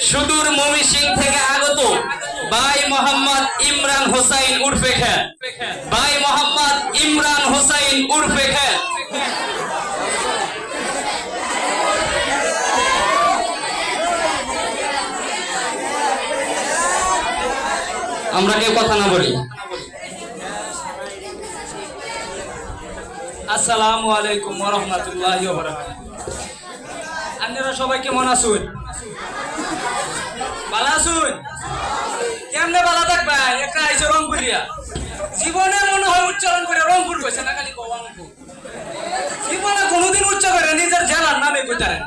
সুদূর ময়মনসিংহ থেকে আগত ভাই মোহাম্মদ ইমরান হোসাইন উর্ফে খ্যাত, ভাই মোহাম্মদ ইমরান হোসাইন উর্ফে খ্যাত। আমরা কেউ কথা না বলি। আসসালামু আলাইকুম ওয়া রাহমাতুল্লাহি ওয়া বারাকাতুহু। আপনারা সবাই কেমন আছেন? ভালো আছেন? কেমনে ভালো থাকবে? একটা আইছে রংপুরিয়া, জীবনে মনে হয় উচ্চারণ করে রংপুর কইছে না, খালি রংপুর। জীবনে কোনোদিন উচ্চ করে নিজের জেলার নামে কইতারেন।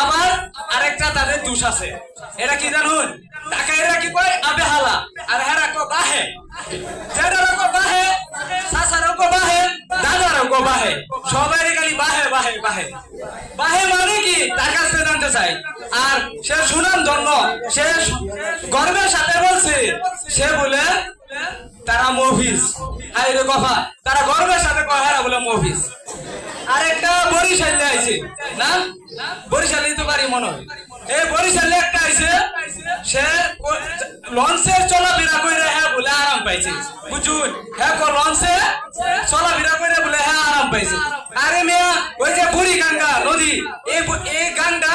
আবার আরেকটা তাদের দোষ আছে, এরা কি জানুন? টাকা এরা কি কয় আবে হালা, আর হেরা কো বাহে, জেডারও কো বাহে, সাসারও কো বাহে, দাদারও কো বাহে, সবাই খালি বাহে বাহে বাহে বাহে। মানে কি তার কাছ থেকে জানতে চাই। আর সে সুনাম ধন্য, সে গর্বের সাথে বলছে, সে বলে তারা মফিজ। হাই রে কথা, তারা গর্বের সাথে কয় হেরা বলে মফিজ। আরেকটা বরিশালে আইছে না, বরিশালে তো পারি মনে হয়। এই বরিশালে একটা আইছে, সে লঞ্চের চলাফেরা করে হ্যাঁ বলে আরাম পাইছে। বুঝুন, হ্যাঁ লঞ্চে চলাফেরা করে বলে হ্যাঁ আরাম পাইছে। আরে মেয়া, ওই যে বুড়ি গঙ্গা নদী, এই গানটা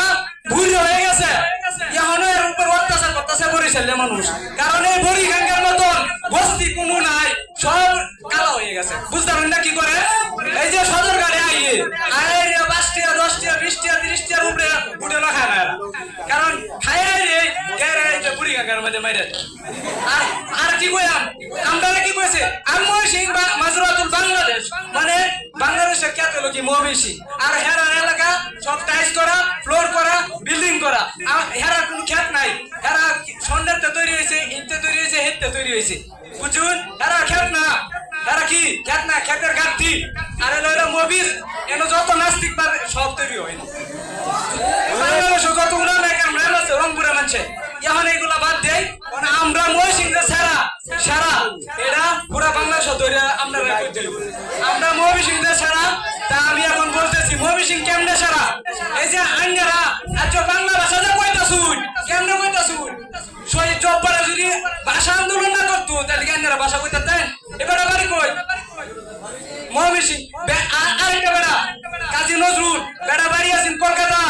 বুড়ি হয়ে গেছে, এখন এর উপর অত্যাচার করতেছে বরিশালের মানুষ। কারণ এই বুড়ি গঙ্গার মতন বস্তি কোনো নাই, সব কালো হয়ে গেছে। বুঝতে পারেন না কি করে? এই যে সদর গাড়ি আইয়ে 5 টাকা 10 টাকা 20 টাকা 30 টাকার উপরে উঠে না খায় না এরা। কারণ খায় রে বুড়ি গঙ্গার মধ্যে মাইরে। আর কি কইলাম, আমরা কি কইছে ময়মনসিংহ মাজরাতুল বাংলাদেশ, মানে বাংলাদেশের খ্যাত হলো কি ময়মনসিংহ। আর হেরা এলাকা সব টাইস করা, ফ্লোর করা, বিল্ডিং করা। হেরা কোনো খ্যাত নাই, হেরা সন্ধ্যাতে তৈরি হয়েছে, ইটতে তৈরি হয়েছে, হেটতে তৈরি হয়েছে। বুঝুন, হেরা খ্যাত না, হেরা কি খ্যাত না, খ্যাতের ঘাটতি। আর এলো মফিজ, এনে যত নাস্তিক পাবে সব তৈরি হয় না। বাংলাদেশে যত উড়ান আছে রংপুরের মানুষে, এখন এইগুলা বাদ দেয়। আমরা ময়মনসিংহ সারা সারা এটা পুরা বাংলাদেশ ধরে আমরা আমরা ময়মনসিংহ সারা। তা আমি এখন বলতেছি ময়মনসিংহ কেমনে সারা। এই যে আইনারা আজ বাংলা ভাষা যে কইতাছুন, কেমনে কইতাছুন? শহীদ জব্বারে যদি ভাষা আন্দোলন না করতো তাহলে কি আইনারা ভাষা কইতাতেন? এবারে বাড়ি কই ময়মনসিংহ। আরেকটা বেড়া কাজী নজরুল, বেড়া বাড়ি আছেন কলকাতা,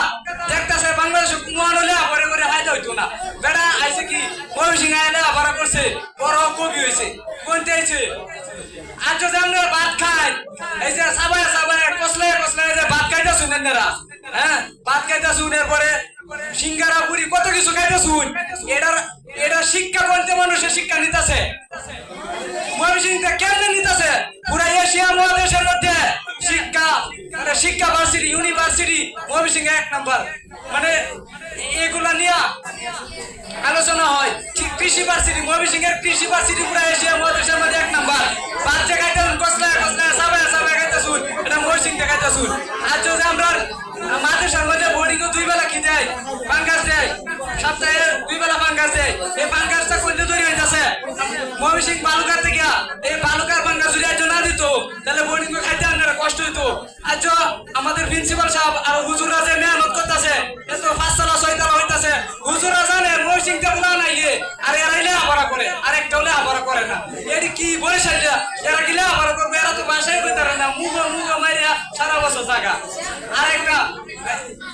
দেখতেছে বাংলাদেশে কুমান হলে পরে করে হাইতে হইতো না। বেড়া আইছে কি ময়মনসিংহ আইলে আবার করছে, বড় কবি হয়েছে। কোনতে আইছে? আজ যদি আমরা ভাত খাই, এই যে সাবায় সাবায় কসলায় কসলায় যে ভাত খাইতে শুনেন না, হ্যাঁ ভাত খাইতে শুনের পরে সিঙ্গারা পুরি কত কিছু খাইতে শুন। এটা শিক্ষা বলতে মানুষের শিক্ষা নিতেছে ময়মনসিংহ কেমনে নিতেছে? পুরা এশিয়া মহাদেশের মধ্যে শিক্ষা, মানে শিক্ষা ভার্সিটি, ইউনিভার্সিটি ময়মনসিংহ 1 নাম্বার। মানে এগুলা নিয়ে আলোচনা হয়। কৃষি ভার্সিটি, ময়মনসিংহের কৃষি ভার্সিটি পুরা এশিয়া মহাদেশের মধ্যে 1 নাম্বার। বাচ্চা খাইতেছুন কসলায় কসলায় সাবায় সাবায় খাইতেছুন, এটা ময়মনসিংহ খাইতেছুন। আর যদি আমরা মাদ্রাসার মধ্যে বোর্ডিংও 2 বেলা কি দেয়, পাঙ্গাস দেয়, সপ্তাহে 2 বেলা পাঙ্গাস দেয়। এই পাঙ্গাসটা কোনটা তৈরি হইতেছে? ময়মনসিংহ বালুকার থেকে। এই বালুকার পাঙ্গাস যদি আজ না দিত তাহলে বোর্ডিং খাইতে আপনারা কষ্ট হইতো। আজ আমাদের প্রিন্সিপাল সাহেব আর হুজুররা যে মেহনত করতেছে, এত 5 তলা 6 তলা হইতেছে, হুজুররা জানে ময়মনসিংহ বলা নাই। আর এরা লেখাপড়া করে, আর একটাও লেখাপড়া করে না। এটি কি বরিশালটা, এরা কি লেখাপড়া করবে? এরা তো বাসায় কইতে পারে না, মুগো মুগো মারিয়া সারা বছর থাকা। আরেকটা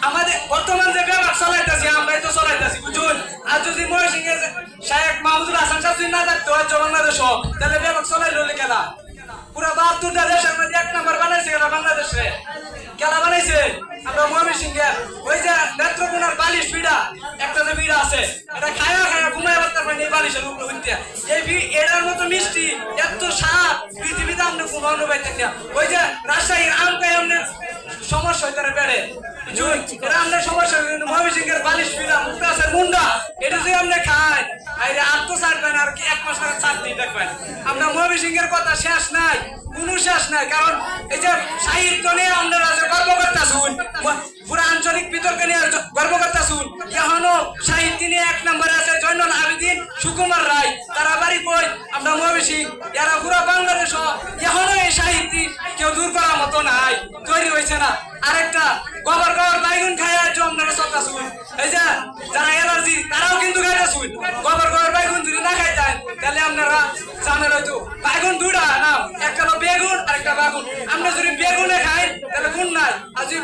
আমাদের বর্তমান যে বিভাগ চলাইতেছি, আমরাই তো চলাইতেছি। বুঝুন, আর যদি ময়মনসিংহের শায়েখ মাহমুদুল হাসান সাহেব যদি না থাকতো বাংলাদেশ, তাহলে বিভাগ চলাইলো কেনা? পুরা 72টা দেশের মধ্যে 1 নাম্বার বানাইছে কেনা বাংলাদেশে? খেলা বানাইছে আমরা ময়মনসিংহের। ওই যে নেত্রকোনার বালিশ পিঠা, একটা যে পিঠা আছে, এটা খায়া খায়া ঘুমায় বার্তা পারেন এই বালিশের উপরে হইতে। এটার মতো মিষ্টি, এত স্বাদ পৃথিবীতে আমরা কোনো অনুভব থাকি না। ওই যে রাজশাহীর আম খাই আমরা সমস্যা হইতে বেড়ে, এটা আমরা সমস্যা। ময়মনসিংহের বালিশ পিঠা, মুক্তাসের মুন্ডা, এটা যদি আমরা খাই আরে আর তো ছাড়বেন, আর কি 1 মাস আগে চাটনি দেখবেন। আমরা ময়মনসিংহের কথা শেষ নাই, কোনো শেষ নাই। কারণ এই যে সাহিত্য নিয়ে আমরা গর্ব করতেছুন, পুরো আঞ্চলিক বিতর্ক নিয়ে গর্ব করতেছুন। এখনো সাহিত্য নিয়ে 1 নম্বরে আছে জয়নুল আবেদিন, সুকুমার রায়। তারা বাড়ি কই? আমরা ময়মনসিংহ। এরা পুরো বাংলাদেশ, এখনো এই সাহিত্য কেউ দূর করার মতো নাই, তৈরি হয়েছে না। আরেকটা গোবর গোবর বাইগুন খায় আপনারা চলতেছুন। এই যে যারা এলার্জি, তারাও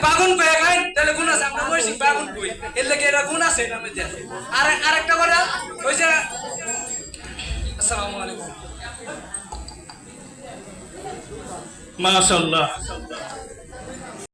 বাগুন কয়ে খাই তাহলে গুণ আছে আমরা বলছি বাগুন কই এর লেগে এরা গুণ আছে নামে দেয় আর আরেকটা কথা ওই যে আসসালামু আলাইকুম মাশাআল্লাহ